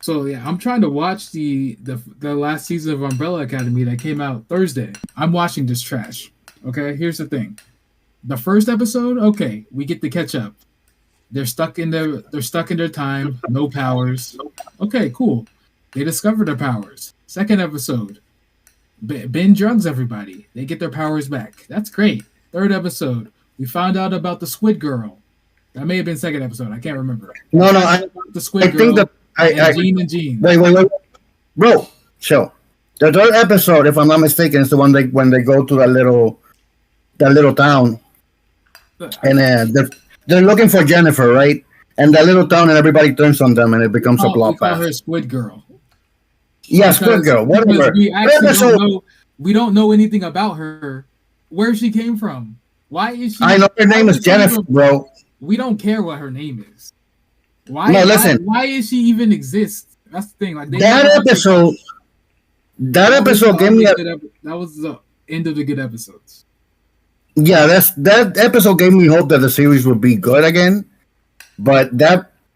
So yeah, I'm trying to watch the last season of Umbrella Academy that came out Thursday. I'm watching this trash. Okay, here's the thing. The first episode, okay, we get to catch up. They're stuck in their time, no powers. Okay, cool. They discover their powers. Second episode, Ben drugs everybody. They get their powers back. That's great. Third episode, we found out about the Squid Girl. That may have been second episode. I can't remember. No, The Squid I Girl think that and Gene and Gene. wait, bro. Chill. The third episode, if I'm not mistaken, is the one when they go to that little town, and they're looking for Jennifer, right? And that little town, and everybody turns on them, and it becomes a We call her bloodbath. Squid Girl. Yeah, Squid Girl, Because whatever. we actually Episode- we don't know anything about her, where she came from. Why is she? I know her name why is Jennifer, she- bro. We don't care what her name is. Why? No, listen. Why is she even exist? That's the thing. Like That episode gave me a that was the end of the good episodes. yeah. That episode gave me hope that the series would be good again. But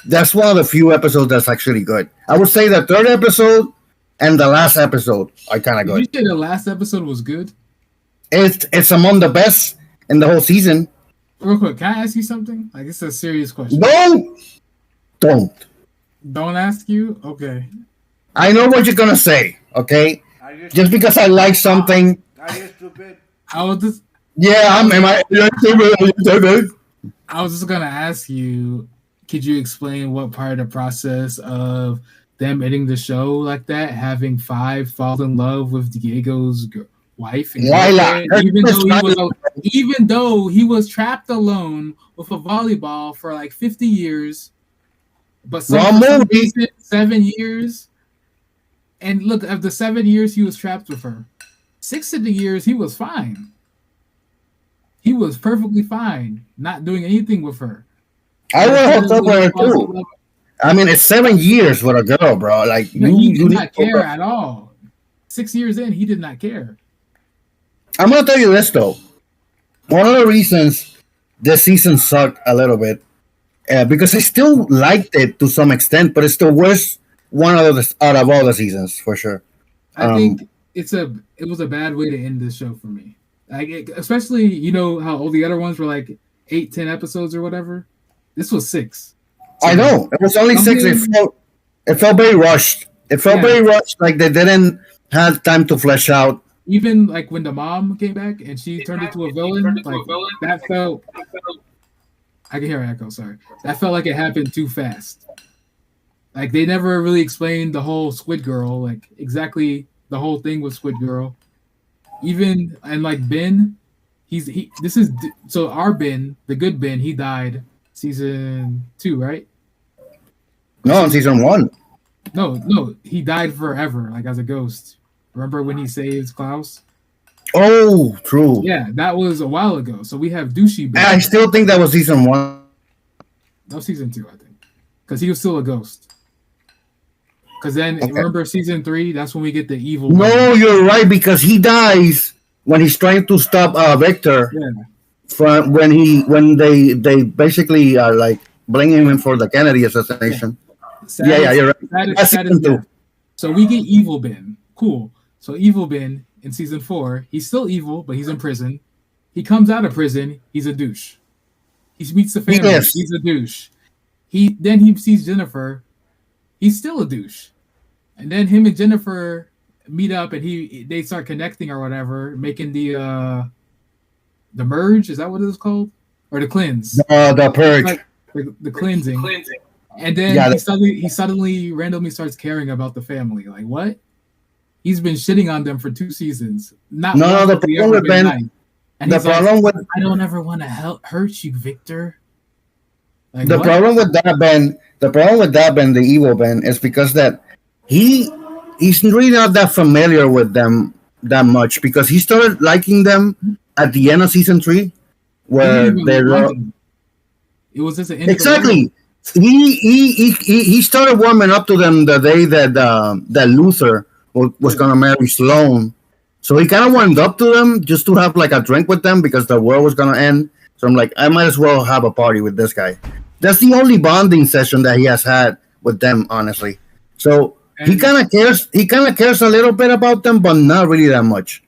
that's one of the few episodes that's actually good. I would say the third episode and the last episode are kind of Did you good. say the last episode was good? It's among the best in the whole season. Real quick, can I ask you something? Like it's a serious question. Don't. Don't ask you. Okay. I know what you're gonna say. Okay, Are you just because I like something. Are you stupid? I was just Yeah, am I? I was just gonna ask you, could you explain what part of the process of them ending the show like that, having Five fall in love with Diego's wife, and Lila. girlfriend, even though he was trapped alone with a volleyball for like 50 years, but for some movie. reason, 7 years. And look, of the 7 years he was trapped with her, 6 of the years he was fine. He was perfectly fine, not doing anything with her. I would hook up with her too. I mean, it's 7 years with a girl, bro. Like No, he did you not care at all. 6 years in, he did not care. I'm gonna tell you this though. One of the reasons this season sucked a little bit, because I still liked it to some extent, but it's the worst one out of all the seasons for sure. I think it was a bad way to end this show for me. Like especially how all the other ones were like 8-10 episodes or whatever. This was 6. I know it was only 6. It felt very rushed. It felt very rushed. Like they didn't have time to flesh out. Even like when the mom came back and she turned into a villain, that felt. I can hear an echo. Sorry, that felt like it happened too fast. Like they never really explained the whole Squid Girl, like exactly the whole thing with Squid Girl. Even and like Ben, so our Ben, the good Ben, he died season 2, right? No, in season 1. No, he died forever, like as a ghost. Remember when he saves Klaus? Oh, true. Yeah, that was a while ago. So we have Douchey Ben. I still think that was season 1. No, season 2, I think, because he was still a ghost. Because then Okay. remember season 3? That's when we get the evil. No, Ben. you're right because he dies when he's trying to stop Victor Yeah. from when they basically are like blaming him for the Kennedy assassination. Yeah, you're right. That's season 2. So we get evil Ben. Cool. So evil Ben in season 4, he's still evil, but he's in prison. He comes out of prison. He's a douche. He meets the family. Yes. He's a douche. He sees Jennifer. He's still a douche. And then him and Jennifer meet up, and they start connecting or whatever, making the merge. Is that what it is called? Or the cleanse? The purge. Like the cleansing. And then Yeah, he suddenly randomly starts caring about the family. Like what? He's been shitting on them for 2 seasons. Not No, once the has he problem ever with been Ben- nice. And the he's like, problem with I don't ever want to hurt you, Victor. Like, the what? problem with that Ben, the evil Ben, is because that he's really not that familiar with them that much because he started liking them at the end of season 3, He where didn't even they're like him. It was just an end of the exactly. He started warming up to them the day that Luther was gonna marry Sloane. So he kind of warmed up to them just to have like a drink with them because the world was gonna end. So I'm like, I might as well have a party with this guy. That's the only bonding session that he has had with them, honestly. So he kind of cares. He kind of cares a little bit about them, but not really that much.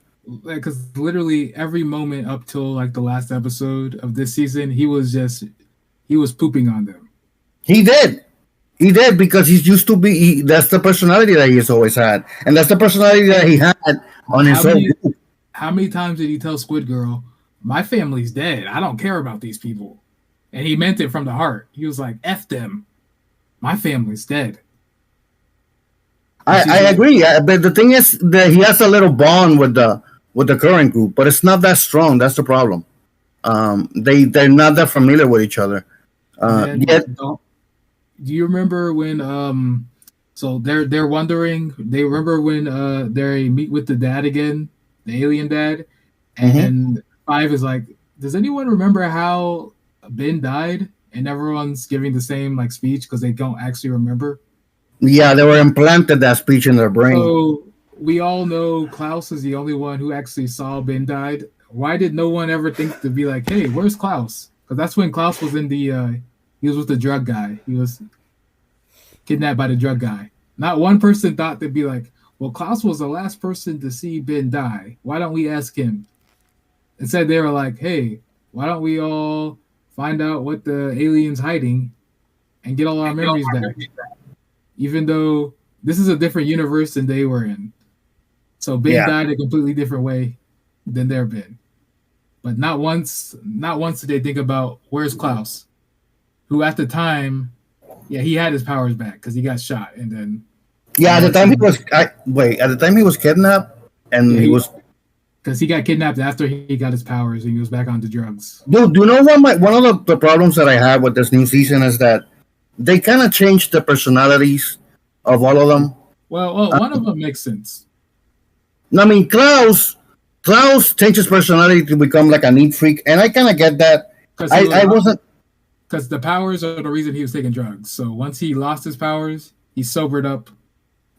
Because literally every moment up till like the last episode of this season, he was pooping on them. He did. He did because he's used to be. That's the personality that he's always had, and that's the personality that he had on his own group. How many times did he tell Squid Girl, "My family's dead. I don't care about these people," and he meant it from the heart. He was like, "F them. My family's dead." I agree, but the thing is that he has a little bond with the current group, but it's not that strong. That's the problem. They're not that familiar with each other. Do you remember when so they're wondering, they remember when they meet with the dad again, the alien dad, and Five is like, does anyone remember how Ben died? And everyone's giving the same like speech because they don't actually remember. Yeah, they were implanted that speech in their brain. So we all know Klaus is the only one who actually saw Ben died. Why did no one ever think to be like, hey, where's Klaus? Because that's when Klaus was in the he was with the drug guy. He was kidnapped by the drug guy. Not one person thought to be like, well, Klaus was the last person to see Ben die. Why don't we ask him? Instead, they were like, hey, why don't we all find out what the alien's hiding and get all our memories back? Even though this is a different universe than they were in. So Ben died a completely different way than their Ben. But not once did they think about where's Klaus, who at the time, he had his powers back because he got shot and then. Yeah, at the time he was kidnapped and he was. Because he got kidnapped after he got his powers and he was back onto drugs. Dude, do you know what? One of the problems that I have with this new season is that they kind of changed the personalities of all of them. Well, one of them makes sense. I mean, Klaus changed his personality to become like a neat freak, and I kind of get that. I wasn't. Because the powers are the reason he was taking drugs. So once he lost his powers, he sobered up.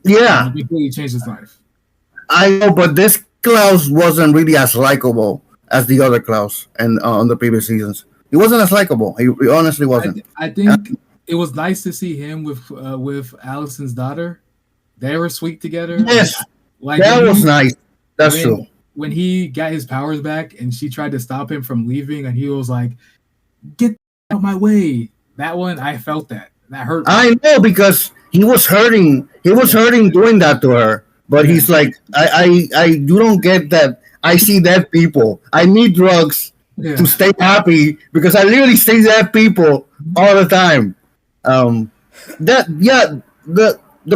Yeah. And completely changed his life. I know, but this Klaus wasn't really as likable as the other Klaus and on the previous seasons. He wasn't as likable. He honestly wasn't. I think it was nice to see him with Allison's daughter. They were sweet together. Yes, like that was nice. That's true. When he got his powers back and she tried to stop him from leaving, and he was like, "Get out my way." That one, I felt that hurt me. I know because he was hurting. He was hurting doing that to her. But he's like, I don't get that. I see dead people. I need drugs to stay happy because I literally see dead people all the time. The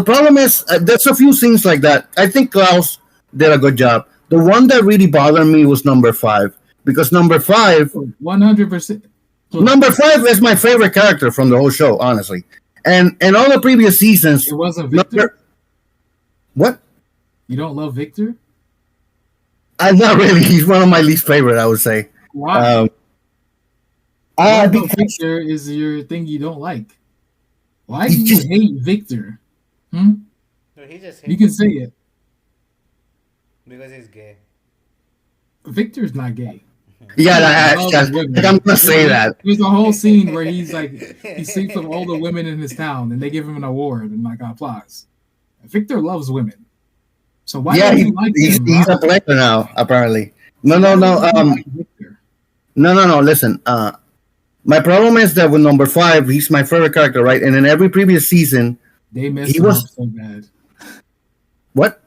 problem is there's a few things like that. I think Klaus did a good job. The one that really bothered me was number 5 because number 5, 100%. Number 5 is my favorite character from the whole show, honestly. And all the previous seasons, it wasn't Victor. What? You don't love Victor? Not really. He's one of my least favorite, I would say. Why? Because Victor is your thing you don't like. Why do you hate Victor? No, he just hates you can say it. Because he's gay. Victor's not gay. Yeah, I'm gonna say that. There's a whole scene where he's like, he sleeps with all the women in his town, and they give him an award and like applause. Victor loves women. So why? Yeah, he's a player now, apparently. No. Listen, my problem is that with number 5, he's my favorite character, right? And in every previous season, they messed him up so bad. What?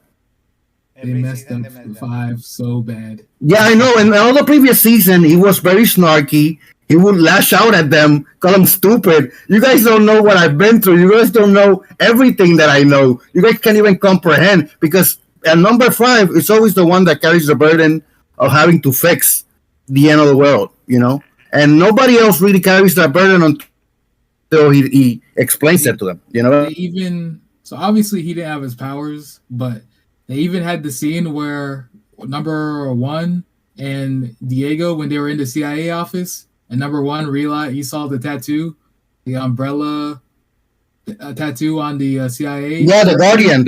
They messed up 5 so bad. Yeah, I know. In all the previous season, he was very snarky. He would lash out at them, call them stupid. You guys don't know what I've been through. You guys don't know everything that I know. You guys can't even comprehend because at number 5, it's always the one that carries the burden of having to fix the end of the world, you know? And nobody else really carries that burden until he explains it to them, you know? So obviously he didn't have his powers, but they even had the scene where number 1 and Diego, when they were in the CIA office, and number 1 realized he saw the tattoo, the umbrella tattoo on the CIA. Yeah, the Guardian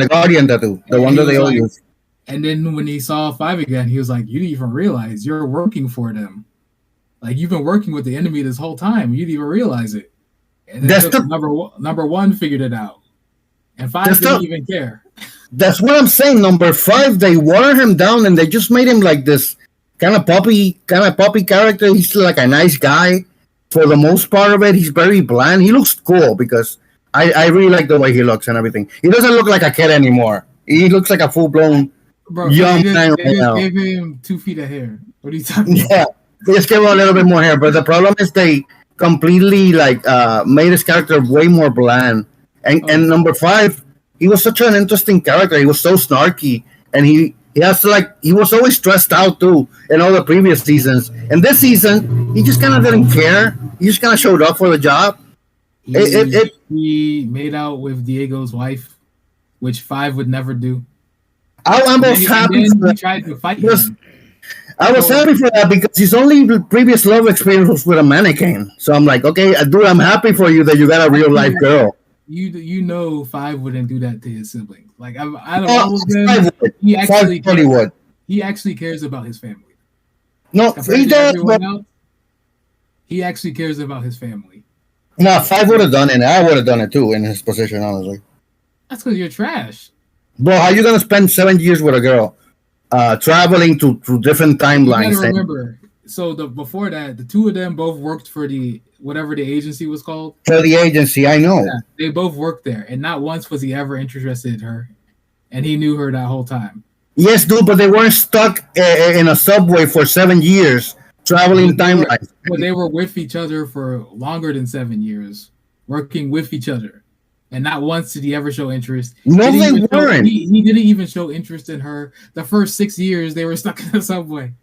tattoo, the one that they all use. And then when he saw 5 again, he was like, "You didn't even realize you're working for them. Like you've been working with the enemy this whole time. You didn't even realize it." And then number one figured it out. and 5 didn't even care. That's what I'm saying. Number 5, they watered him down and they just made him like this kind of puppy character. He's like a nice guy for the most part of it. He's very bland. He looks cool because I really like the way he looks and everything. He doesn't look like a kid anymore. He looks like a full blown young man right now. They gave him 2 feet of hair. What are you talking about? Yeah, they just gave him a little bit more hair. But the problem is they completely made his character way more bland. And number 5, he was such an interesting character. He was so snarky, and he was always stressed out too in all the previous seasons. And this season, he just kind of didn't care. He just kind of showed up for the job. He made out with Diego's wife, which 5 would never do. I'm most happy. He tried to fight him. I was happy for that because his only previous love experience was with a mannequin. So I'm like, okay, dude, I'm happy for you that you got a real life girl. You know, 5 wouldn't do that to his siblings. Like out of all of them, he actually cares about his family. No, he does. He actually cares about his family. No, 5 would have done it. I would have done it too in his position, honestly. That's because you're trash. Bro, how you gonna spend 7 years with a girl, traveling to different timelines? You gotta remember. So before that, the 2 of them both worked for whatever the agency was called. For the agency, I know. Yeah, they both worked there, and not once was he ever interested in her, and he knew her that whole time. Yes, dude, but they weren't stuck in a subway for 7 years traveling timelines. But they were with each other for longer than 7 years, working with each other. And not once did he ever show interest. No, they weren't. He didn't even show interest in her. The first 6 years, they were stuck in the subway.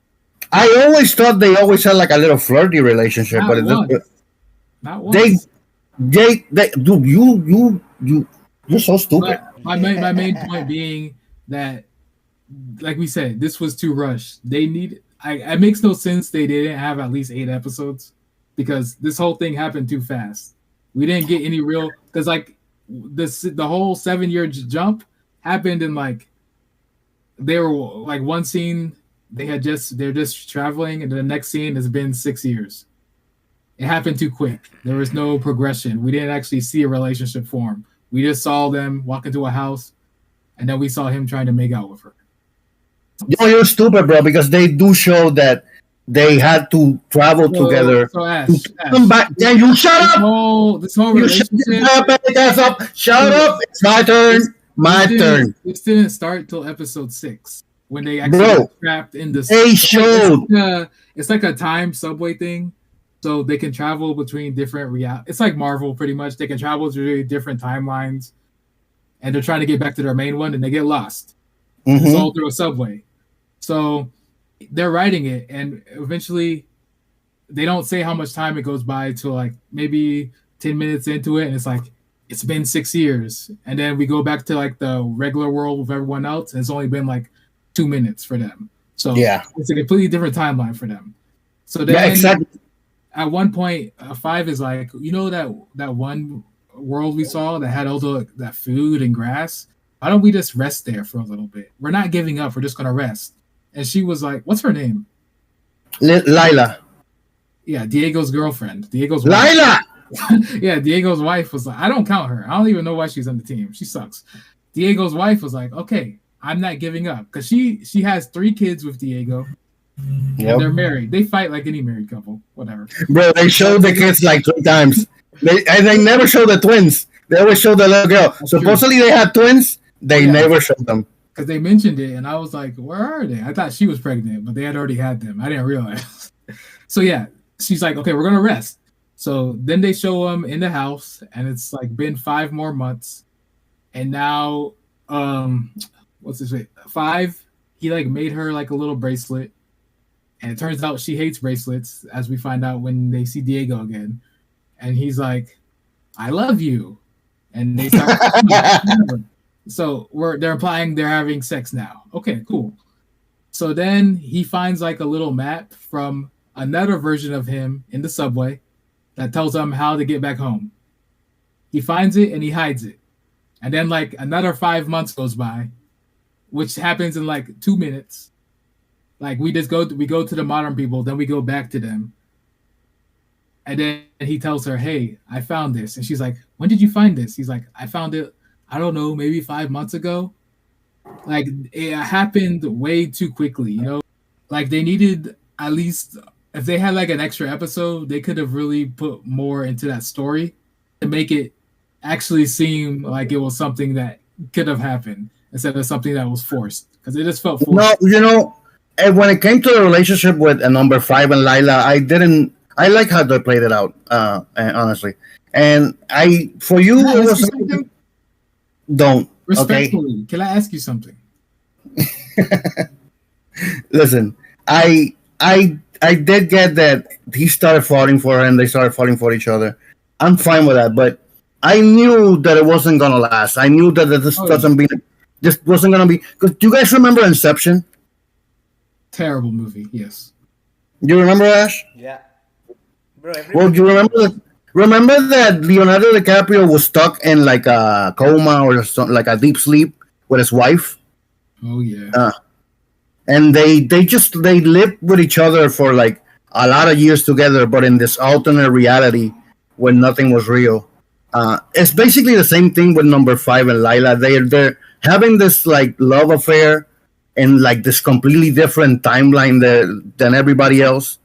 I always thought they always had like a little flirty relationship, Not but not once. Dude, you're so stupid. My main point being that, like we said, this was too rushed. It makes no sense they didn't have at least 8 episodes because this whole thing happened too fast. We didn't get any real because the whole 7-year jump happened in they were like one scene they're just traveling and the next scene has been 6 years. It happened too quick. There was no progression. We didn't actually see a relationship form. We just saw them walk into a house and then we saw him trying to make out with her. Yo, you're stupid, bro, because they do show that they had to travel together. So Ash, come back. Yeah, you shut up. This whole relationship. Shut up. It's my turn. Turn. This didn't start till episode 6 when they actually got trapped in this. They showed. It's like a time subway thing, so they can travel between different It's like Marvel, pretty much. They can travel through different timelines, and they're trying to get back to their main one, and they get lost. It's all through a subway. So they're writing it, and eventually they don't say how much time it goes by till maybe 10 minutes into it, and it's been 6 years. And then we go back to the regular world with everyone else, and it's only been 2 minutes for them. So it's a completely different timeline for them. So then exactly. At one point, 5 is that one world we saw that had all that food and grass. Why don't we just rest there for a little bit? We're not giving up. We're just gonna rest. And she was like, "What's her name?" Lila. Yeah, Diego's girlfriend. Diego's Lila. Yeah, Diego's wife was like, "I don't count her. I don't even know why she's on the team. She sucks." Diego's wife was like, "Okay, I'm not giving up," because she has 3 kids with Diego. Yep. And they're married. They fight like any married couple. Whatever. Bro, they showed the kids 3 times. They never show the twins. They always show the little girl. That's Supposedly true. They had twins. They never showed them. Because they mentioned it, and I was like, where are they? I thought she was pregnant, but they had already had them. I didn't realize. So, yeah, she's like, okay, we're going to rest. So then they show them in the house, and it's been 5 more months. And now, what's his name? 5, he made her a little bracelet. And it turns out she hates bracelets, as we find out when they see Diego again. And he's like, I love you. And they start so they're implying they're having sex now. Okay, cool. So then he finds a little map from another version of him in the subway that tells him how to get back home. He finds it and he hides it. And then another 5 months goes by, which happens in 2 minutes. We go to the modern people, then we go back to them. And then he tells her, hey, I found this. And she's like, when did you find this? He's like, I found it I don't know, maybe 5 months ago. Like it happened way too quickly, you know? Like they needed at least if they had like an extra episode, they could have really put more into that story to make it actually seem like it was something that could have happened instead of something that was forced. Because it just felt forced. No, you know, and when it came to the relationship with number five and Lila, I didn't. I like how they played it out, honestly. And for you, Can I it ask was you something? don't. Okay, Respectfully, can I ask you something? listen. I did get that he started falling for her and they started falling for each other. I'm fine with that, but I knew that it wasn't gonna last. I knew that this Oh, doesn't be. This wasn't gonna be. Because do you guys remember Inception? terrible movie. Yes. You remember Ash? Yeah. Bro, Well, everybody. do you remember that Leonardo DiCaprio was stuck in like a coma or something, like a deep sleep with his wife, Oh yeah. and they lived with each other for like a lot of years together, but in this alternate reality where nothing was real. It's basically the same thing with number five and Lila. They're having this like love affair in like this completely different timeline than everybody else.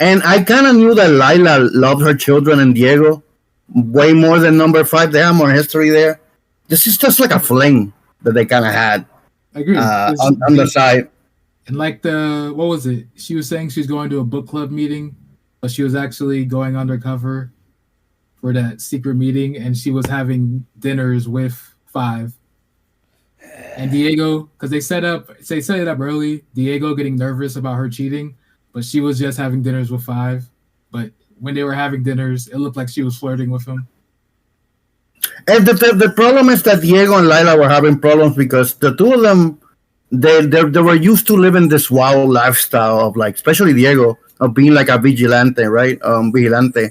And I kind of knew that Lila loved her children and Diego way more than number five. They have more history there. This is just like a fling that they kind of had I agree. on the side. And like what was it? She was saying she's going to a book club meeting, but she was actually going undercover for that secret meeting, and she was having dinners with Five and Diego because they set it up early. Diego getting nervous about her cheating, but she was just having dinners with Five. But when they were having dinners, it looked like she was flirting with him. And the problem is that Diego and Lila were having problems because the two of them they were used to living this wild lifestyle of like, especially Diego, of being like a vigilante, right? Vigilante,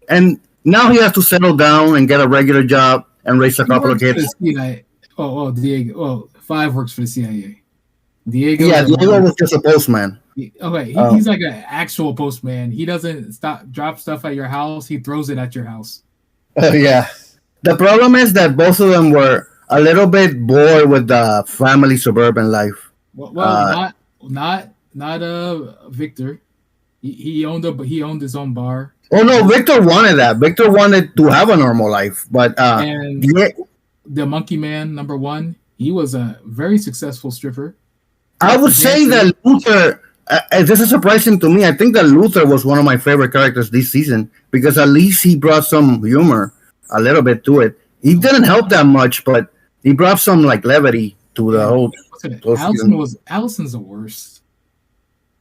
and now he has to settle down and get a regular job and raise a He couple of works for the kids. CIA. Diego. Oh, Five works for the CIA. Diego. Yeah, Diego was just a postman. Okay, Um, he's like an actual postman. He doesn't drop stuff at your house. He throws it at your house. Yeah. The problem is that both of them were a little bit bored with the family suburban life. Well, Uh, not Victor. He owned his own bar, oh no, Victor wanted that. Victor wanted to have a normal life, but and yeah, the Monkey Man #1. He was a very successful stripper. I would say that Luther. This is surprising to me. I think that Luther was one of my favorite characters this season because at least he brought some humor, a little bit to it. He didn't help that much, but he brought some like levity to the whole. Allison's the worst.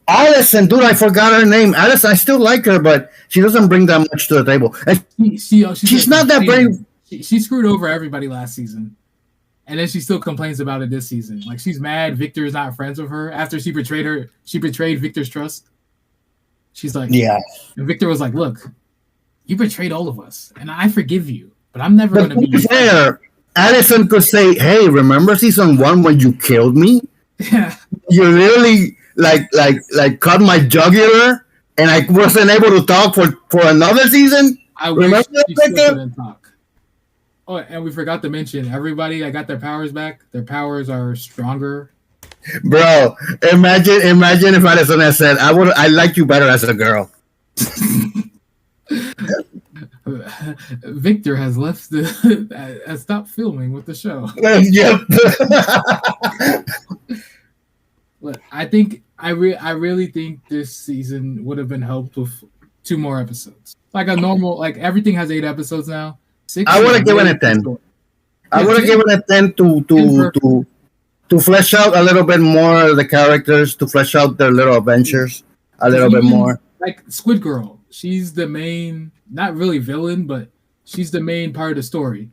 Allison, dude, I forgot her name. Allison, I still like her, but she doesn't bring that much to the table. And she's not that brave. She screwed over everybody last season, and then she still complains about it this season. Like she's mad Victor is not friends with her after she betrayed her. She betrayed Victor's trust. She's like, Yeah. And Victor was like, "Look, you betrayed all of us, and I forgive you, but I'm never going to be fair. Allison could say, "Hey, remember season 1 when you killed me? Yeah, You literally like cut my jugular, and I wasn't able to talk for another season. I wish Remember she that, still Victor? couldn't talk." Oh, and we forgot to mention everybody that got their powers back. Their powers are stronger. Bro, imagine if Allison had said, I like you better as a girl." Victor has left has stopped filming with the show. Yep. But I think I really think this season would have been helped with 2 more episodes. Like a normal, like everything has 8 episodes now. 6. I would have given it 10. I would have given it 10 to flesh out a little bit more of the characters, to flesh out their little adventures a little bit more. Like Squid Girl, she's the main, not really villain, but she's the main part of the story.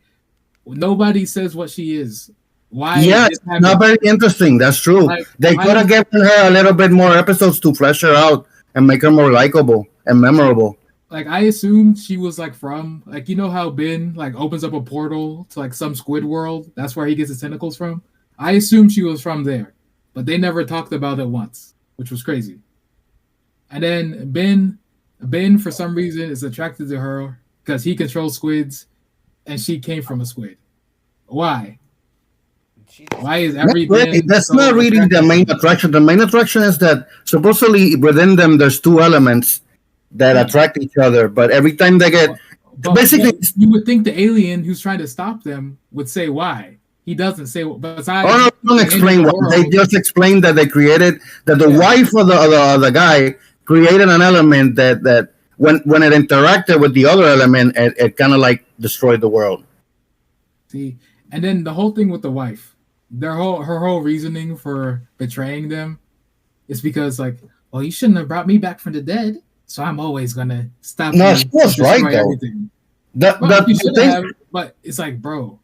Nobody says what she is. Why? Yeah, it's not very interesting. That's true. They could have given her a little bit more episodes to flesh her out and make her more likable and memorable. Like I assumed she was like from, like, you know how Ben like opens up a portal to like some squid world. That's where he gets his tentacles from. I assumed she was from there, but they never talked about it once, which was crazy. And then Ben for some reason is attracted to her because he controls squids, and she came from a squid. Why? Jesus. Why is Not everything? really. That's not really the main attraction. The main attraction is that supposedly within them there's two elements that Yeah. attract each other, but every time they get basically. But you would think the alien who's trying to stop them would say why. He doesn't say. Besides, Oh no! Don't explain what they just explained that they created that the wife of the guy created an element that when it interacted with the other element, it kind of like destroyed the world. See, and then the whole thing with the wife, her whole reasoning for betraying them is because like, well, you shouldn't have brought me back from the dead, so I'm always gonna stop. No, you she was and right destroy though. everything. The You should thing, have, but it's like, bro,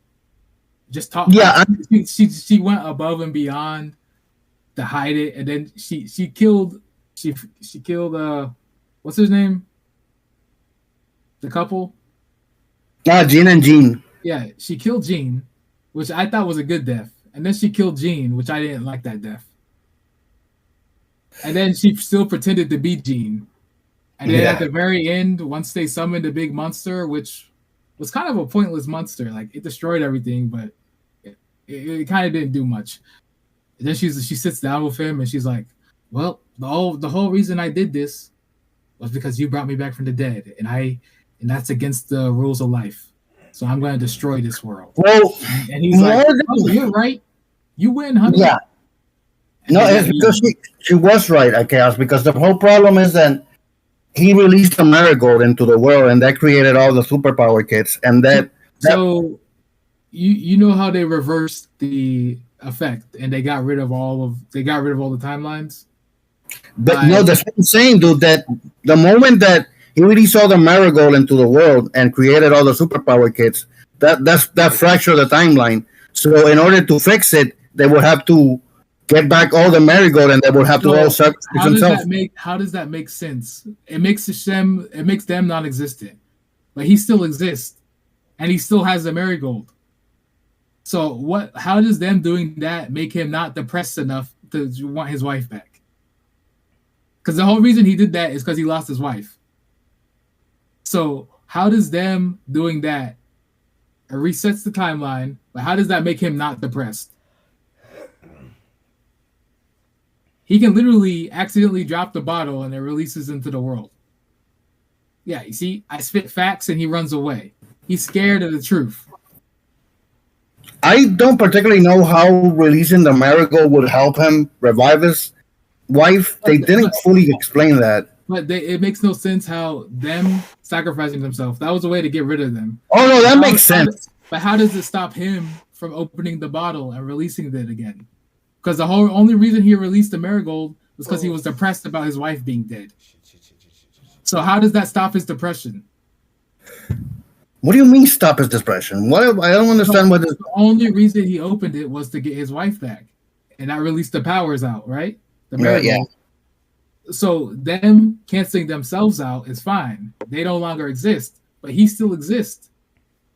just talk. Yeah, she went above and beyond to hide it, and then she killed what's his name? The couple. Jean and Jean. Yeah, she killed Jean, which I thought was a good death, and then she killed Jean, which I didn't like that death. And then she still pretended to be Jean, and then at the very end, once they summoned the big monster, which was kind of a pointless monster, like it destroyed everything, but it kind of didn't do much. And then she sits down with him and she's like, "Well, the whole reason I did this was because you brought me back from the dead, and that's against the rules of life. So I'm going to destroy this world." Well, And he's like, "Oh, you're right. You win, honey." Yeah. And No, then it's because she was right, I guess, because the whole problem is that he released the marigold into the world, and that created all the superpower kids, and that. So you know how they reversed the effect and they got rid of all the timelines. But no, that's what I'm saying, dude. That the moment that he released all the marigold into the world and created all the superpower kids, that fractured the timeline. So in order to fix it, they would have to get back all the marigold, and they would have to all sacrifice themselves. How does that make sense? It makes them non-existent, but he still exists, and he still has the marigold. So how does them doing that make him not depressed enough to want his wife back? Because the whole reason he did that is because he lost his wife. So how does them doing that, it resets the timeline, but how does that make him not depressed? He can literally accidentally drop the bottle and it releases into the world. Yeah, you see, I spit facts and he runs away. He's scared of the truth. I don't particularly know how releasing the marigold would help him revive his wife. They didn't fully explain that. But it makes no sense how them sacrificing themselves, that was a way to get rid of them. Oh, no, that makes sense. But how does it stop him from opening the bottle and releasing it again? Because the only reason he released the marigold was because he was depressed about his wife being dead. So how does that stop his depression? What do you mean stop his depression? What? I don't understand what this... The only reason he opened it was to get his wife back. And that released the powers out, right? The marigold. Yeah. So them canceling themselves out is fine. They no longer exist. But he still exists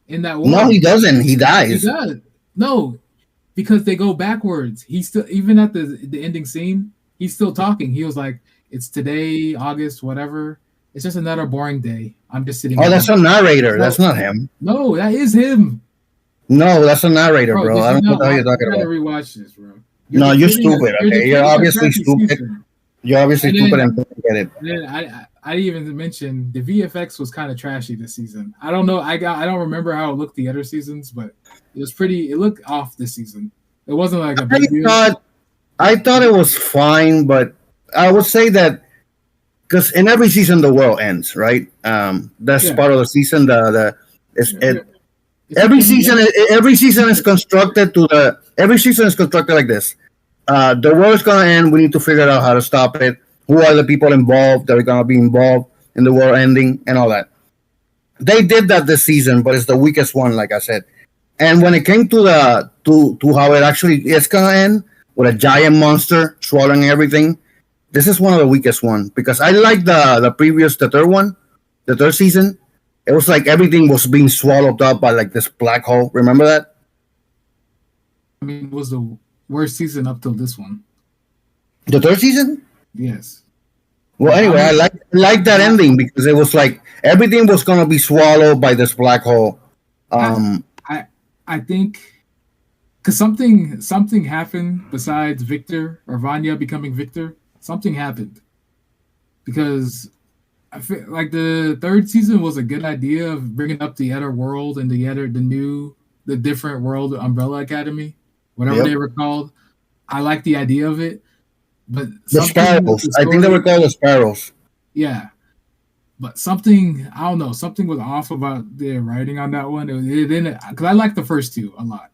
in that world. No, he doesn't. He dies. He does. No, because they go backwards. He's still, even at the ending scene, he's still talking. He was like, "It's today, August, whatever. It's just another boring day. I'm just sitting." Oh, that's a narrator. No, that's not him. No, that is him. No, that's a narrator, bro. I don't know what you're talking about. Rewatch this, bro. You're stupid. Okay, you're obviously stupid. Season. You're obviously stupid and don't get it. And then I even mentioned the VFX was kind of trashy this season. I don't know. I don't remember how it looked the other seasons, but it was pretty. It looked off this season. It wasn't like a big deal. I thought it was fine, but I would say that because in every season the world ends, right? That's part of the season. Every season is constructed like this. The world is gonna end. We need to figure out how to stop it. Who are the people involved that are gonna be involved in the world ending and all that? They did that this season, but it's the weakest one, like I said. And when it came to how it actually is gonna end with a giant monster swallowing everything, this is one of the weakest ones because I like the third season. It was like everything was being swallowed up by like this black hole. Remember that? I mean, it was the worst season up till this one. The third season? Yes. Well, anyway, I like that ending because it was like everything was gonna be swallowed by this black hole. I think because something happened besides Victor or Vanya becoming Victor. Something happened because I feel like the third season was a good idea of bringing up the other world and the different world Umbrella Academy, whatever they were called. I like the idea of it, but the Sparrows. I think they were called the Sparrows. Yeah, but something I don't know. Something was off about the writing on that one. It didn't because I liked the first two a lot.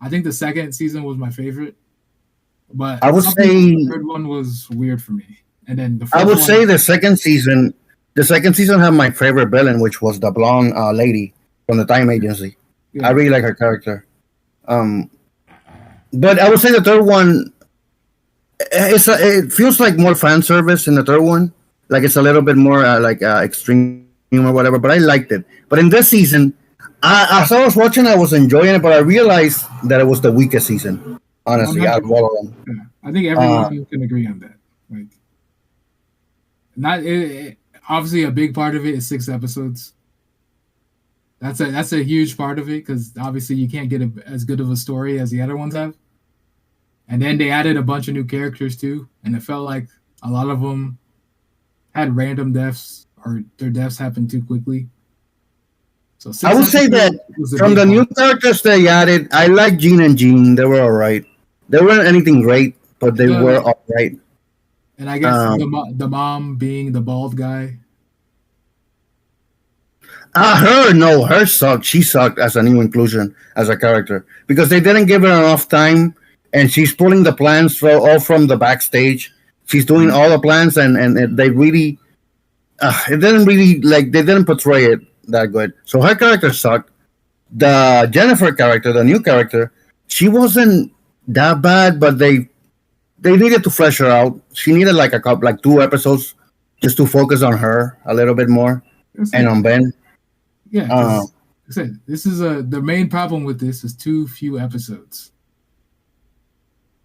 I think the second season was my favorite, but I would say the third one was weird for me. And then I would say the second season. The second season had my favorite villain, which was the blonde lady from the Time Agency. Yeah. I really like her character. But I would say the third one, it feels like more fan service in the third one. Like it's a little bit more extreme or whatever. But I liked it. But in this season, as I was watching, I was enjoying it. But I realized that it was the weakest season. Honestly, out of all of them. Yeah. I think everyone can agree on that. Like, obviously, a big part of it is 6 episodes. That's a huge part of it because obviously you can't get as good of a story as the other ones have. And then they added a bunch of new characters too, and it felt like a lot of them had random deaths or their deaths happened too quickly. So I would say that from the new characters they added, I like Jean and Jean. They were all right. They weren't anything great, but they were all right. And I guess the mom being the bald guy. Her sucked. She sucked as a new inclusion as a character because they didn't give her enough time, and she's pulling the plans all from the backstage. She's doing all the plans, and they really, it didn't really they didn't portray it that good. So her character sucked. The Jennifer character, the new character, she wasn't that bad, but they needed to flesh her out. She needed like 2 episodes just to focus on her a little bit more and on Ben. Yeah, like I said, this is the main problem with this is too few episodes.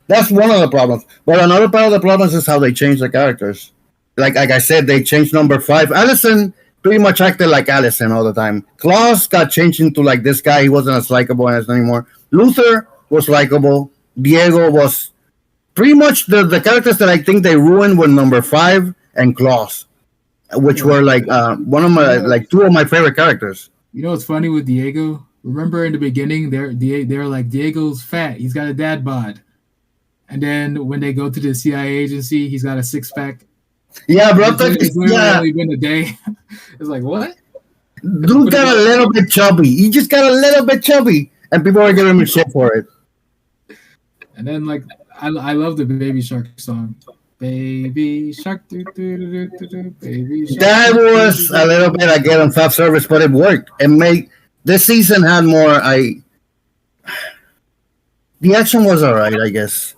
That's one of the problems. But another part of the problems is how they change the characters. Like I said, they changed number 5. Allison pretty much acted like Allison all the time. Klaus got changed into like this guy. He wasn't as likable as anymore. Luther was likable. Diego was pretty much the characters that I think they ruined were number 5 and Klaus, which were like one of my 2 of my favorite characters. You know what's funny with Diego? Remember in the beginning, they're like Diego's fat. He's got a dad bod, and then when they go to the CIA agency, he's got a 6-pack. Yeah, bro. It's literally only been a day. It's like what? Dude got a little bit chubby. He just got a little bit chubby, and people are giving me shit for it. And then like I love the Baby Shark song. Baby Shark, do, do, do, do, do, Baby Shark. That was a little bit again on fan service, but it worked. It made this season had more. The action was alright, I guess.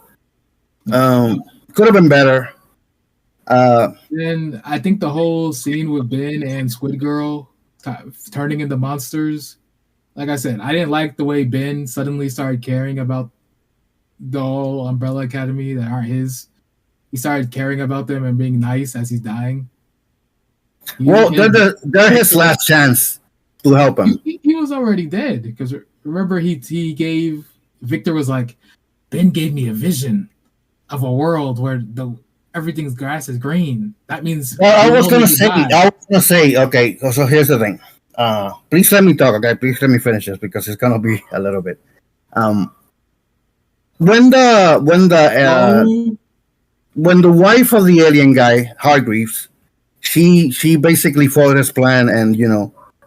Could have been better. Then I think the whole scene with Ben and Squid Girl turning into monsters. Like I said, I didn't like the way Ben suddenly started caring about the whole Umbrella Academy that aren't his. He started caring about them and being nice as he's dying. They're his last chance to help him. He was already dead because remember he gave Victor was like, Ben gave me a vision of a world where everything's grass is green. That means. Well, I was gonna say. Okay, so here's the thing. Please let me talk. Okay, please let me finish this because it's gonna be a little bit. When the wife of the alien guy, Hargreaves, she basically followed his plan, and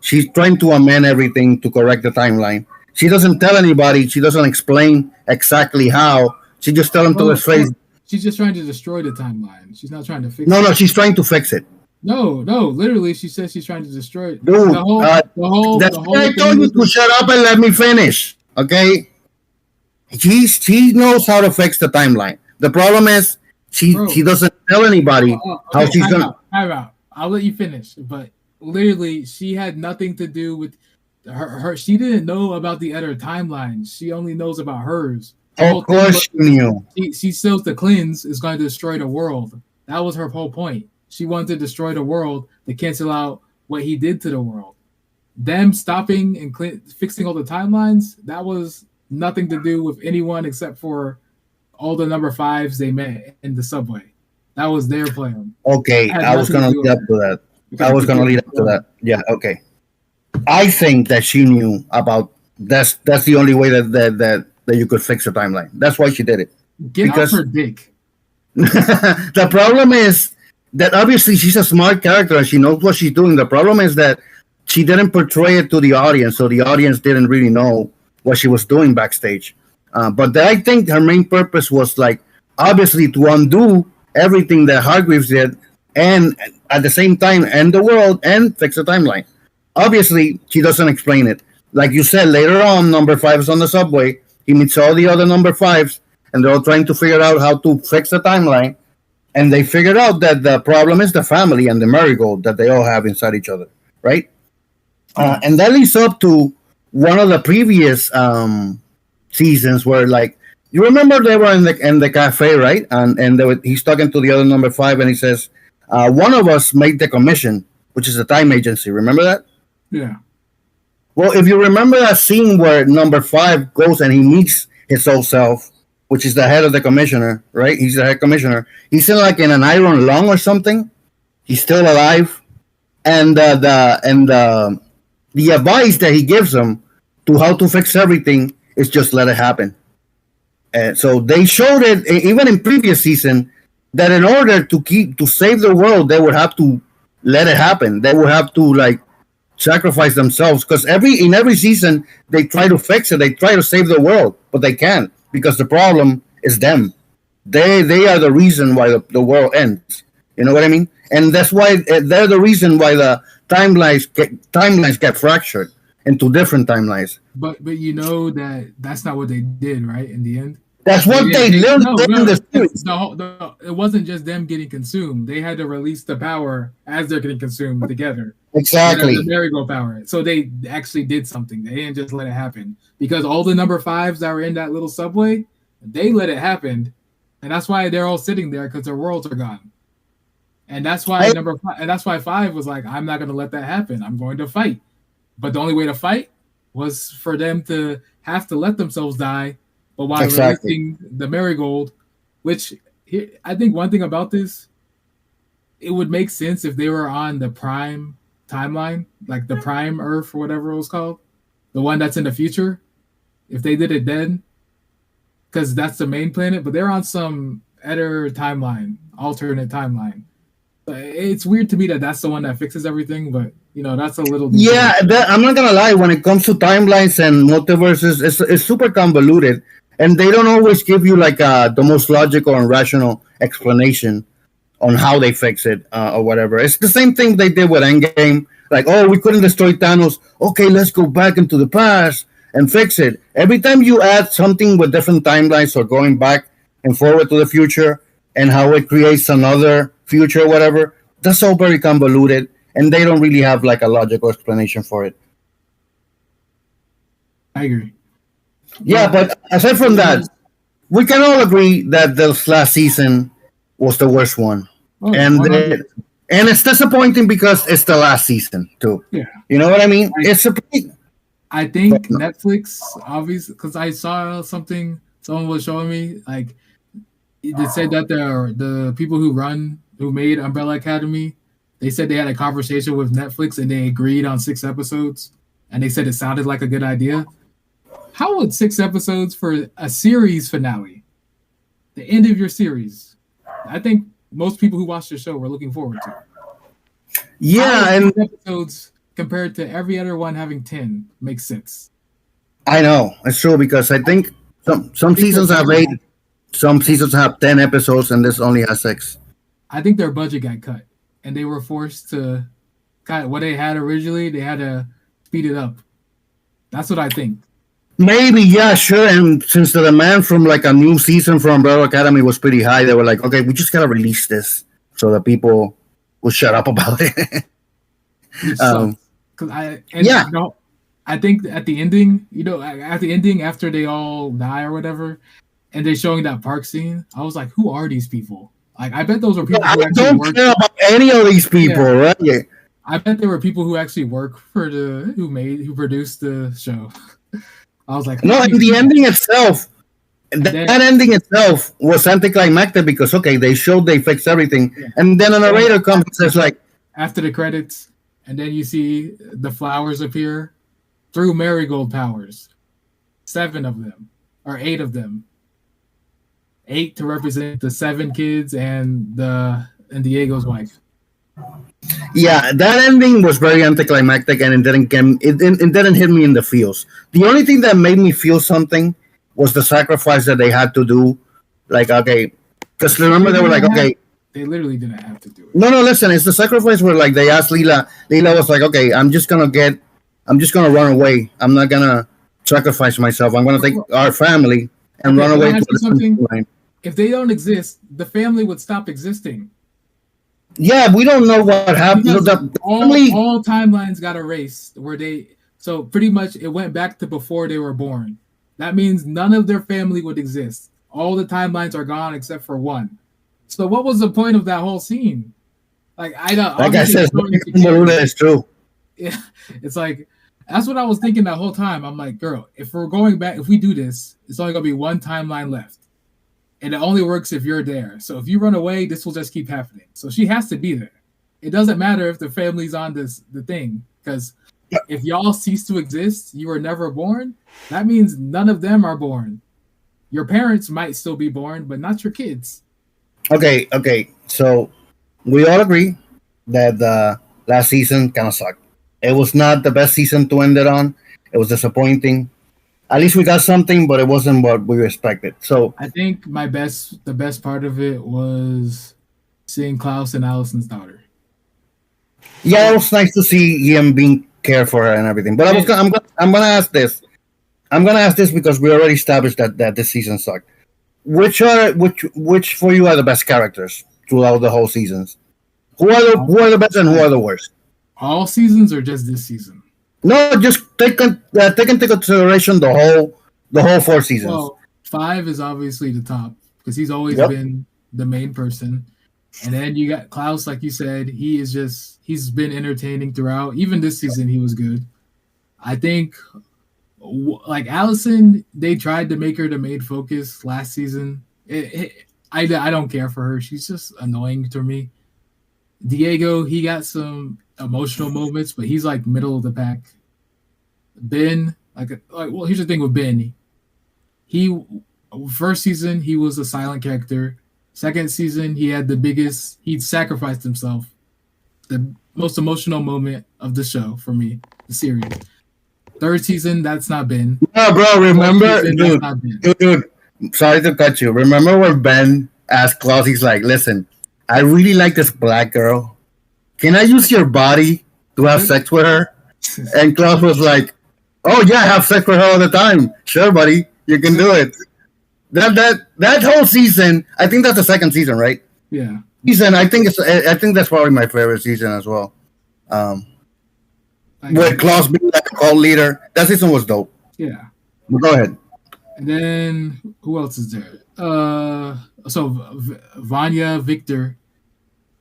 she's trying to amend everything to correct the timeline. She doesn't tell anybody. She doesn't explain exactly how. She just tells him to his face. She's just trying to destroy the timeline. She's not trying to fix it. No, she's trying to fix it. No, literally, she says she's trying to destroy it. Dude, I told you to shut up and let me finish. Okay, she knows how to fix the timeline. The problem is she doesn't tell anybody how she's gonna. I'll let you finish, but literally, she had nothing to do with her. She didn't know about the other timeline. She only knows about hers. Of course, she knew. She sells the cleanse is going to destroy the world. That was her whole point. She wanted to destroy the world to cancel out what he did to the world. Them stopping and fixing all the timelines, that was nothing to do with anyone except for all the number fives they met in the subway. That was their plan. Okay, I was going to lead up to that. Yeah, okay. I think that she knew about that's the only way that you could fix the timeline. That's why she did it. Get off her dick. The problem is that obviously she's a smart character and she knows what she's doing. The problem is that she didn't portray it to the audience, so the audience didn't really know what she was doing backstage. But I think her main purpose was like obviously to undo everything that Hargreaves did, and at the same time end the world and fix the timeline. Obviously, she doesn't explain it. Like you said, later on, number 5 is on the subway. He meets all the other number 5s, and they're all trying to figure out how to fix the timeline. And they figured out that the problem is the family and the marigold that they all have inside each other, right? And that leads up to one of the previous seasons where, like, you remember they were in the cafe, right? And he's talking to the other number 5, and he says, one of us made the commission, which is a time agency. Remember that? Yeah. Well, if you remember that scene where number 5 goes and he meets his old self, which is the head of the commissioner, right? He's the head commissioner. He's in an iron lung or something. He's still alive, and the advice that he gives them to how to fix everything is just let it happen. And so they showed it even in previous season that in order to save the world, they would have to let it happen. They would have to sacrifice themselves, because in every season they try to fix it. They try to save the world, but they can't, because the problem is them. They are the reason why the world ends. You know what I mean? And that's why they're the reason why the timelines get fractured into different timelines. But you know that's not what they did, right? In the end, that's what they learned in the series. It wasn't just them getting consumed. They had to release the power as they're getting consumed together. Exactly. The merry-go power. So they actually did something. They didn't just let it happen, because all the number 5s that were in that little subway, they let it happen, and that's why they're all sitting there, because their worlds are gone. And that's why that's why 5 was like, I'm not going to let that happen. I'm going to fight. But the only way to fight was for them to have to let themselves die, but while releasing the marigold, which I think one thing about this, it would make sense if they were on the prime timeline, like the prime Earth or whatever it was called, the one that's in the future. If they did it then, because that's the main planet, but they're on some other timeline, alternate timeline. It's weird to me that that's the one that fixes everything, but that's a little. Yeah, I'm not gonna lie. When it comes to timelines and multiverses, it's super convoluted, and they don't always give you the most logical and rational explanation on how they fix it or whatever. It's the same thing they did with Endgame. Like, oh, we couldn't destroy Thanos. Okay, let's go back into the past and fix it. Every time you add something with different timelines or going back and forward to the future and how it creates another future or whatever, that's all very convoluted, and they don't really have a logical explanation for it. I agree. Yeah, but aside from that, we can all agree that this last season was the worst one. Oh, and it's disappointing because it's the last season too. Yeah. You know what I mean? I think Netflix, obviously, because I saw something someone was showing me, they said that the people who made Umbrella Academy, they said they had a conversation with Netflix and they agreed on 6 episodes, and they said it sounded like a good idea. How would 6 episodes for a series finale, the end of your series? I think most people who watch the show were looking forward to. Yeah, and episodes compared to every other one having 10 makes sense. I know, it's true, because I think some seasons have 8, some seasons have 10 episodes, and this only has 6. I think their budget got cut, and they were forced to cut what they had originally. They had to speed it up. That's what I think. Maybe, yeah, sure. And since the demand from a new season from Umbrella Academy was pretty high, they were like, okay, we just gotta release this so that people will shut up about it. I think at the ending, after they all die or whatever, and they're showing that park scene, I was like, who are these people? I bet those were people. I don't care about any of these people, right? Yeah. I bet there were people who actually work for who produced the show. I was like, No, and the ending itself, that ending itself was anticlimactic because they showed they fixed everything, and then a narrator comes and says like after the credits, and then you see the flowers appear through marigold powers. 7 of them, or 8 of them. 8 to represent the 7 kids and Diego's wife. Yeah, that ending was very anticlimactic, and it didn't hit me in the feels. The only thing that made me feel something was the sacrifice that they had to do. Like, because remember they were like, they literally didn't have to do it. No, listen, it's the sacrifice where like they asked Leela. Leela was like, okay, I'm just gonna run away. I'm not gonna sacrifice myself. I'm gonna take our family and run away to the something. If they don't exist, the family would stop existing. Yeah, we don't know what happened. All timelines got erased so pretty much it went back to before they were born. That means none of their family would exist. All the timelines are gone except for one. So what was the point of that whole scene? Like I don't. Like I said, it's true. Yeah, it's like that's what I was thinking that whole time. I'm like, girl, if we're going back, if we do this, it's only gonna be one timeline left. And it only works if you're there. So if you run away, this will just keep happening. So she has to be there. It doesn't matter if the family's on the thing. Because if y'all cease to exist, you were never born, that means none of them are born. Your parents might still be born, but not your kids. Okay. So we all agree that the last season kind of sucked. It was not the best season to end it on. It was disappointing. At least we got something, but it wasn't what we expected. So I think the best part of it was seeing Klaus and Allison's daughter. Yeah, it was nice to see him being cared for her and everything. But I'm gonna ask this. I'm gonna ask this because we already established that this season sucked. Which for you are the best characters throughout the whole seasons? Who are the best and who are the worst? All seasons or just this season? No, just take into consideration the whole 4 seasons. Well, 5 is obviously the top because he's always been the main person, and then you got Klaus, like you said, he's been entertaining throughout. Even this season, he was good. I think, like Allison, they tried to make her the main focus last season. I don't care for her; she's just annoying to me. Diego, he got some emotional moments, but he's like middle of the pack. Ben, well, here's the thing with Ben. He first season he was a silent character. Second season he sacrificed himself. The most emotional moment of the show for me, the series. Third season, that's not Ben. No, bro, remember, dude. Sorry to cut you. Remember when Ben asked Klaus? He's like, "Listen, I really like this black girl. Can I use your body to have sex with her?" And Klaus was like, "Oh yeah, I have sex with her all the time. Sure, buddy, you can do it." That whole season, I think that's the second season, right? Yeah. Season, I think that's probably my favorite season as well. With Klaus being like a cult leader, that season was dope. Yeah. But go ahead. And then who else is there? So Vanya Victor.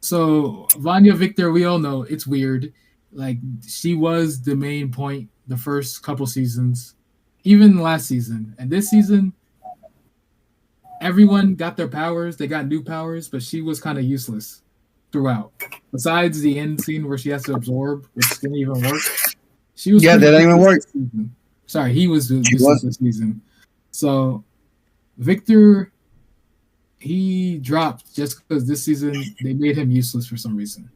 So Vanya Victor, we all know it's weird. Like she was the main point the first couple seasons, even last season, and this season. Everyone got their powers. They got new powers, but she was kind of useless throughout. Besides the end scene where she has to absorb, which didn't even work. She was that didn't even work. Sorry, he was useless this season. So Victor, he dropped just because this season they made him useless for some reason.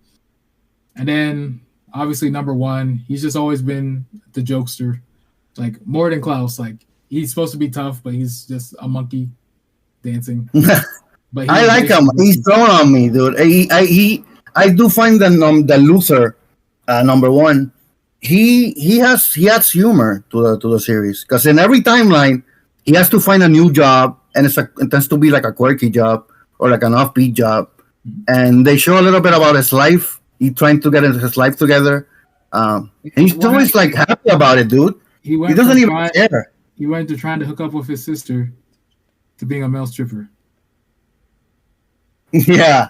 And then obviously number 1, he's just always been the jokester, like more than Klaus. Like he's supposed to be tough, but he's just a monkey. Dancing, but I like him. He's throwing on me, dude. I do find the loser, number 1. He has humor to the series because in every timeline he has to find a new job, and it tends to be like a quirky job or like an offbeat job, and they show a little bit about his life. He's trying to get his life together. He's always like happy about it, dude. He doesn't even care. He went to trying to hook up with his sister. To being a male stripper. Yeah.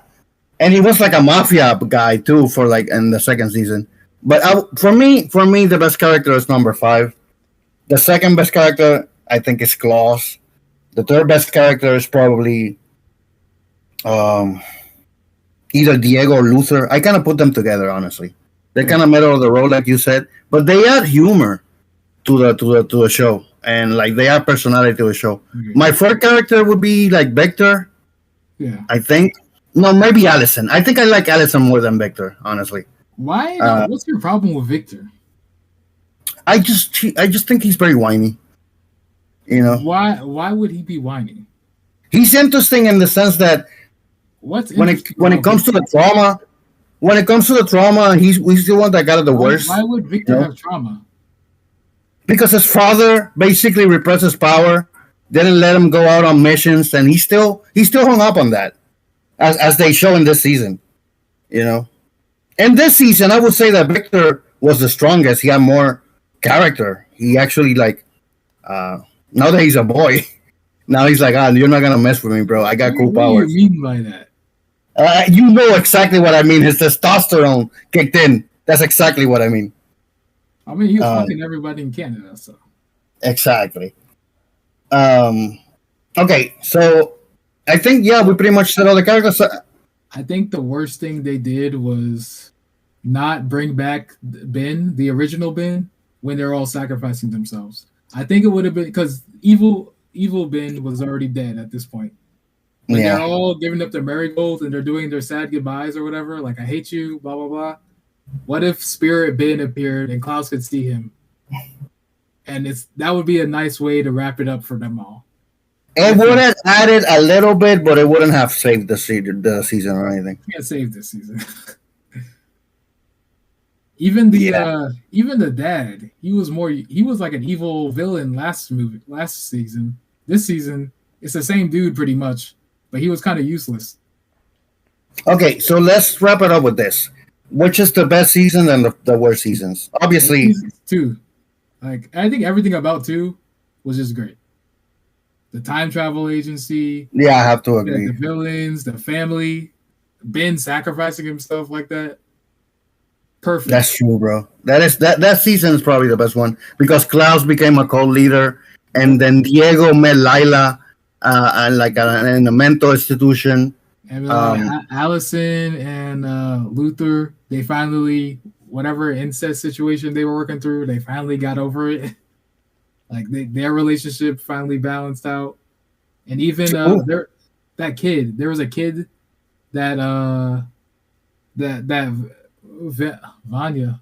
And he was like a mafia guy too for like in the second season. But for me the best character is number 5. The second best character, I think, is Klaus. The third best character is probably either Diego or Luther. I kind of put them together, honestly. They're kind of middle of the road, like you said, but they add humor to the show, and like they add personality to the show. Okay. My third character would be like Victor. Yeah. I think. No, maybe Allison. I think I like Allison more than Victor, honestly. Why? What's your problem with Victor? I just think he's very whiny. You know, Why would he be whiny? he's interesting in the sense that when it comes to the trauma, he's the one that got it the worst. Why would Victor have trauma? Because his father basically repressed his power, didn't let him go out on missions, and he's still hung up on that, as they show in this season. You know, in this season, I would say that Victor was the strongest. He had more character. He actually now that he's a boy, now he's like, you're not gonna mess with me, bro. I got cool powers. What do you mean by that? You know exactly what I mean. His testosterone kicked in. That's exactly what I mean. I mean, he was fucking everybody in Canada, so. Exactly. Okay, so I think, we pretty much said all the characters. I think the worst thing they did was not bring back Ben, the original Ben, when they're all sacrificing themselves. I think it would have been because evil Ben was already dead at this point. When they're all giving up their marigolds and they're doing their sad goodbyes or whatever, like I hate you, blah blah blah. What if Spirit Ben appeared and Klaus could see him? And that would be a nice way to wrap it up for them all. It would have added a little bit, but it wouldn't have saved the season or anything. Can't save this season. Even the dad, he was like an evil villain last season. This season, it's the same dude pretty much, but he was kind of useless. Okay, so let's wrap it up with this. Which is the best season and the worst seasons? Obviously, 2. Like I think everything about 2 was just great. The time travel agency. Yeah, I have to agree. The villains, the family, Ben sacrificing himself like that. Perfect. That's true, bro. That season is probably the best one because Klaus became a co-leader, and then Diego met Lila, in a mental institution. And Allison and Luther, they finally, whatever incest situation they were working through, they finally got over it. Like their relationship finally balanced out, and even that kid. There was a kid that Vanya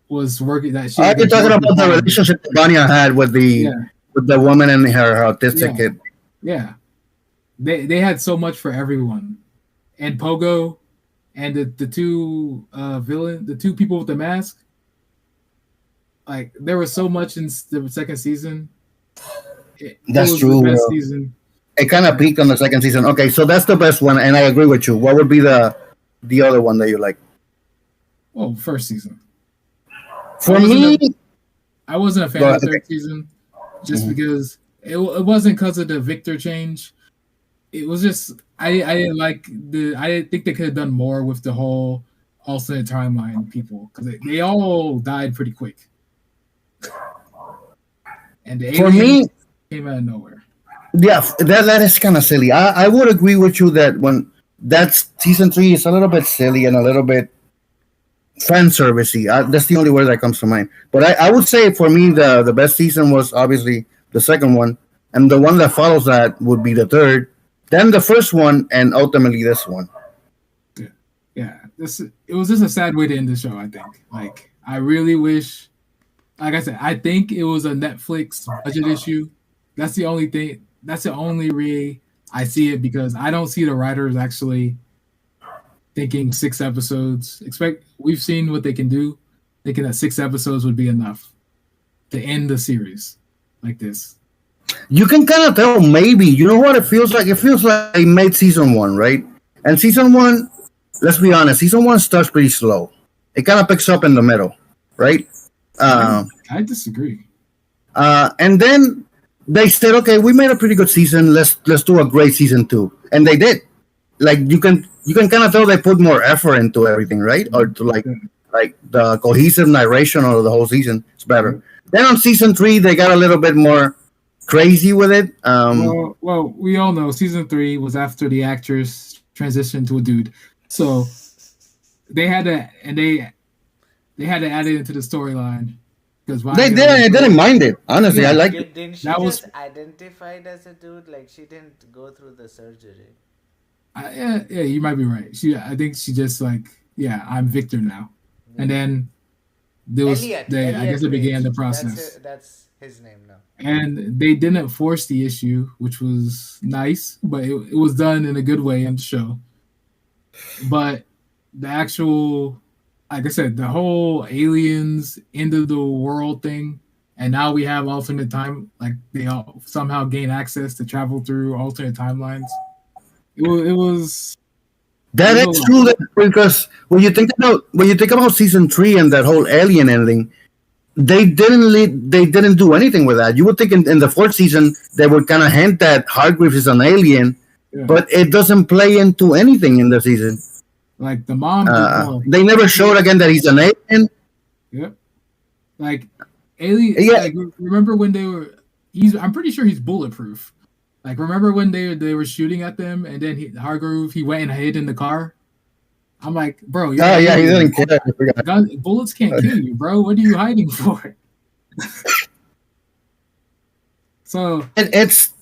was working. That she. You're talking about the relationship that Vanya had with the woman and her autistic kid. Yeah, they had so much for everyone, and Pogo, and the two the two people with the mask. Like there was so much in the second season. That's true. The best season. It kind of peaked on the second season. Okay, so that's the best one, and I agree with you. What would be the other one that you like? Oh, first season. For me, I wasn't a fan of the third season, just because it wasn't because of the Victor change. It was just I didn't like I think they could have done more with the whole alternate timeline people because they all died pretty quick. And the for me, came out of nowhere. Yeah, that is kind of silly. I would agree with you that when that's season 3 is a little bit silly and a little bit fan servicey. That's the only word that comes to mind. But I would say for me the best season was obviously the second one, and the one that follows that would be the third, then the first one, and ultimately this one. Yeah. It was just a sad way to end the show. I think. Like I really wish. Like I said, I think it was a Netflix budget issue. That's the only thing. That's the only way I see it because I don't see the writers actually thinking 6 episodes. We've seen what they can do. Thinking that 6 episodes would be enough to end the series like this. You can kind of tell maybe. You know what it feels like? It feels like they made season 1, right? And season 1, let's be honest, season 1 starts pretty slow. It kind of picks up in the middle, right? I disagree. And then they said, "Okay, we made a pretty good season. Let's do a great season 2," and they did. Like you can kind of tell they put more effort into everything, right? Or to like the cohesive narration of the whole season is better. Then on season 3, they got a little bit more crazy with it. Well, we all know season 3 was after the actress transitioned to a dude, so they had to add it into the storyline because They didn't mind it. Honestly, Yeah. I like it. Didn't she That just was- identified as a dude? Like she didn't go through the surgery. yeah, you might be right. I think she just like, yeah, I'm Victor now, and then there was Elliot, I guess it began the Page. process. That's his name now. And they didn't force the issue, which was nice, but it was done in a good way in the show. But the actual, like I said, the whole aliens end of the world thing, and now we have alternate time, like they all somehow gain access to travel through alternate timelines. It was That is true. Because when you think about season 3 and that whole alien ending, they didn't do anything with that. You would think in the 4th season they would kind of hint that Hargreaves is an alien, Yeah. but it doesn't play into anything in the season. like the mom. did more. They never showed again that he's an alien. Yep. Like alien. Yeah. Like remember when they were? I'm pretty sure he's bulletproof. Like remember when they were shooting at them and then Hargrove went and hid in the car. I'm like, bro. Oh yeah, he didn't care. I forgot. Bullets can't kill you, bro. What are you hiding for? So It's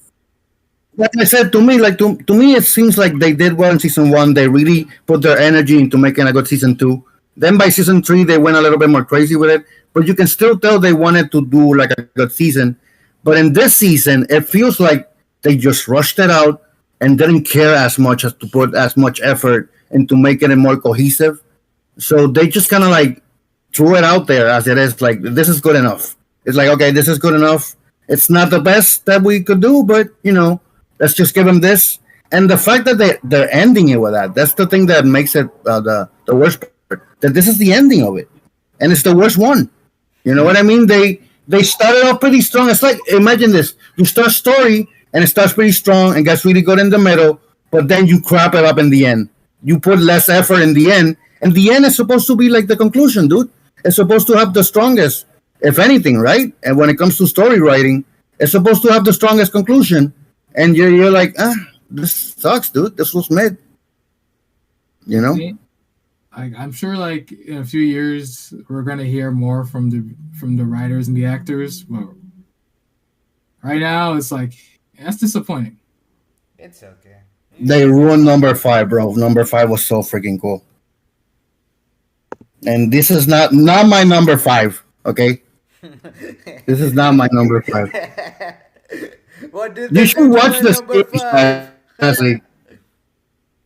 like I said, to me, it seems like they did well in season 1. They really put their energy into making a good season 2. Then by season 3, they went a little bit more crazy with it. But you can still tell they wanted to do like a good season. But in this season, it feels like they just rushed it out and didn't care as much as to put as much effort into making it more cohesive. So they just kind of like threw it out there as it is. Like, this is good enough. It's like, okay, this is good enough. It's not the best that we could do, but, let's just give them this. And the fact that they're ending it with that's the thing that makes it the worst part. That this is the ending of it. And it's the worst one. You know what I mean? They started off pretty strong. It's like, imagine this. You start a story, and it starts pretty strong and gets really good in the middle, but then you crap it up in the end. You put less effort in the end, and the end is supposed to be like the conclusion, dude. It's supposed to have the strongest, if anything, right? And when it comes to story writing, it's supposed to have the strongest conclusion. And you're like, this sucks, dude. This was mid. I'm sure, like in a few years, we're gonna hear more from the writers and the actors. But right now, it's like that's disappointing. It's okay. They ruined number 5, bro. Number 5 was so freaking cool. And this is not my number 5, okay? This is not my number 5. What did You should watch the number series, 5? honestly.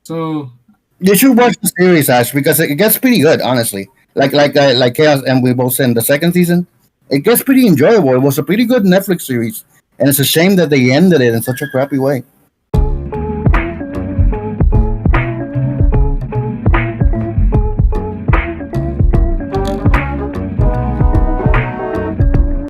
So You should watch the series, Ash, because it gets pretty good, honestly. Like Chaos, and we both said in the 2nd season, it gets pretty enjoyable. It was a pretty good Netflix series, and it's a shame that they ended it in such a crappy way.